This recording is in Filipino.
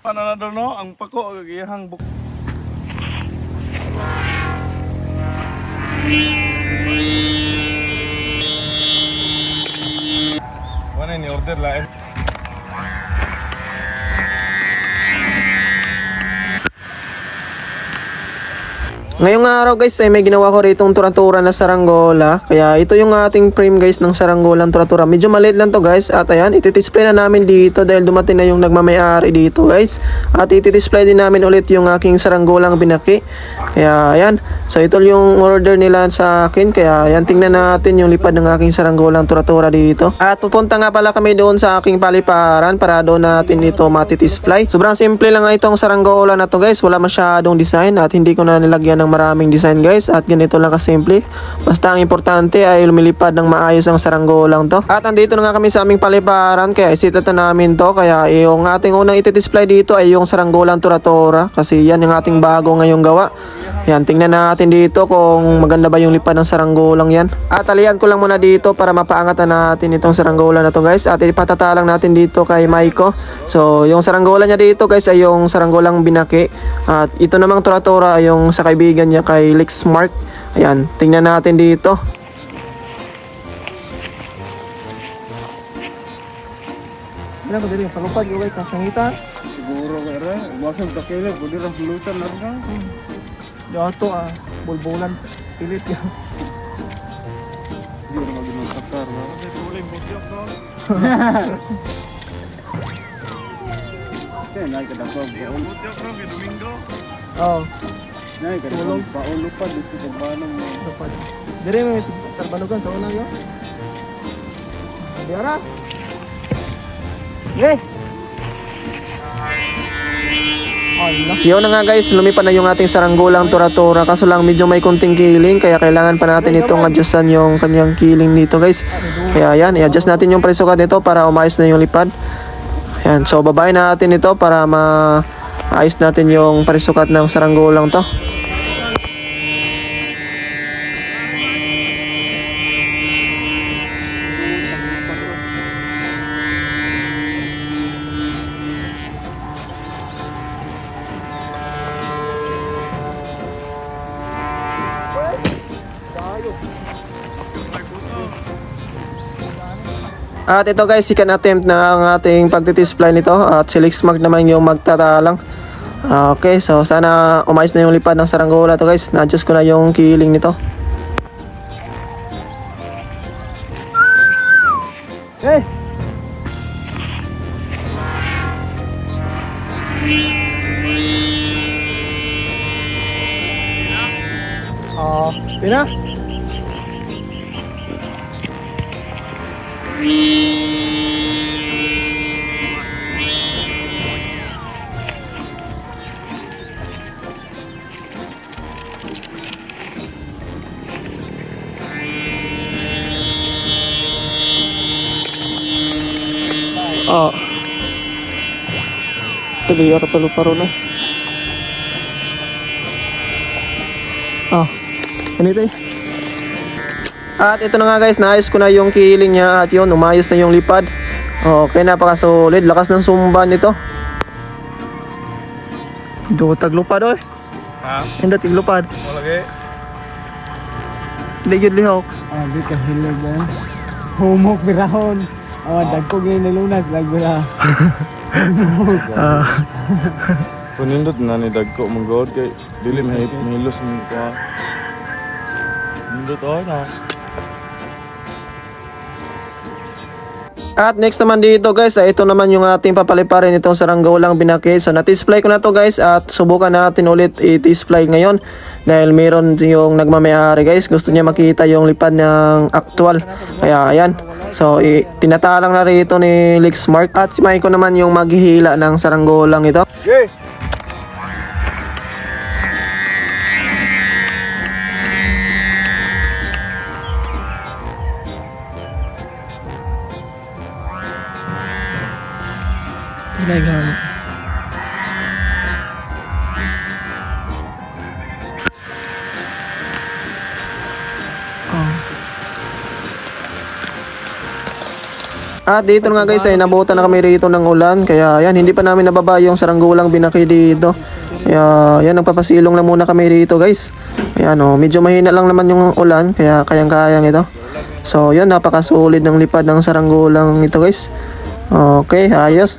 Pananado no, ang pako iyang buk. Wala ni order la. Ngayong araw guys ay may ginawa ko rito tura-tura na saranggola. Kaya ito yung ating frame guys ng saranggolang tura-tura. Medyo maliit lang to guys. At ayan, iti-display na namin dito dahil dumating na yung nagmamayari dito guys. At iti-display din namin ulit yung aking saranggolang binaki. Kaya ayan. So ito yung order nila sa akin. Kaya ayan, tingnan natin yung lipad ng aking saranggolang tura-tura dito. At pupunta nga pala kami doon sa aking paliparan para doon natin ito mati-display. Sobrang simple lang na itong saranggola na to guys. Wala masyadong design at hindi ko na nilagyan ng maraming design guys at ganito lang kasimple. Basta ang importante ay lumilipad ng maayos ang saranggolang to. At andito na nga kami sa aming paliparan kaya isita na namin to. Kaya yung ating unang iti-display dito ay yung saranggolang tura-tura kasi yan yung ating bago ngayong gawa. Yan, tingnan natin dito kung maganda ba yung lipad ng saranggolang yan. At alian ko lang muna dito para mapaangat na natin itong saranggola na to guys. At ipatatalang natin dito kay Maiko. So yung saranggola niya dito guys ay yung saranggolang binaki. At ito namang tura-tura ay yung sa kaibigan niya kay Lexmark. Ayan, tingnan natin dito. Wala ko diri palupad yung guys, sangita. Siguro kaya wasag ta kaya pwede ra pulutan na ka. Dato bulbulan pilit yan. Di ra maging takar na. Kasi tuling busyok no. Kaya naik kada ko. Busyok no kay Domingo. Oh, Naik kada ko paulo pa dito sa banong mo. lupad. Diri may tarbanugan sa unang yo. Diara. Yay! Allah. Yun na nga guys, lumipad na yung ating saranggolang tura-tura. Kaso lang medyo may kunting kiling. Kaya kailangan pa natin itong adjustan yung kanyang kiling dito guys. Kaya yan, i-adjust natin yung presukat nito para umayos na yung lipad. Ayan, so babayin natin ito para maayos natin yung presukat ng saranggolang to. At ito guys, second attempt na ang ating pagtitisplay nito. At si Lexmark naman yung magtatalang. Okay, so sana umayos na yung lipad ng saranggola to guys. Na-adjust ko na yung kiling nito. Hey! Pina? Oh. Tuloy ako palo-paro na. Oh. Ganito eh. At ito na nga guys, naayos ko na yung kiling niya at yun, umayos na yung lipad. Okay, napaka-solid. Lakas ng sumba nito. Do taglupad oy. Ha? Hindi taglupad. Wala kay. Hindi yun lihok. Di ka hilig yan. Humok birahon. Dagko gini nalunas lagbira. Punindot na ni dagko manggod kay dili mahilos mo ko. Nindot na. At next naman dito guys, ito naman yung ating papaliparin itong saranggolang binaki. So na-display ko na to guys at subukan natin ulit i-display ngayon. Dahil meron yung nagmamayari guys, gusto niya makita yung lipad ng actual. Kaya ayan. So tinatalang na rito ni Lexmark. At si Maiko naman yung maghihila ng saranggolang ito. Okay. Ginagawa. At dito nga guys ay nabutan na kami rito ng ulan. Kaya yan, hindi pa namin nababa yung saranggolang binaki dito. Kaya yan, nagpapasilong lang muna kami rito guys. Ayan o, medyo mahina lang naman yung ulan. Kaya kayang-kayang ito. So yan, napakasulit ng lipad ng saranggolang ito guys. Okay, ayos.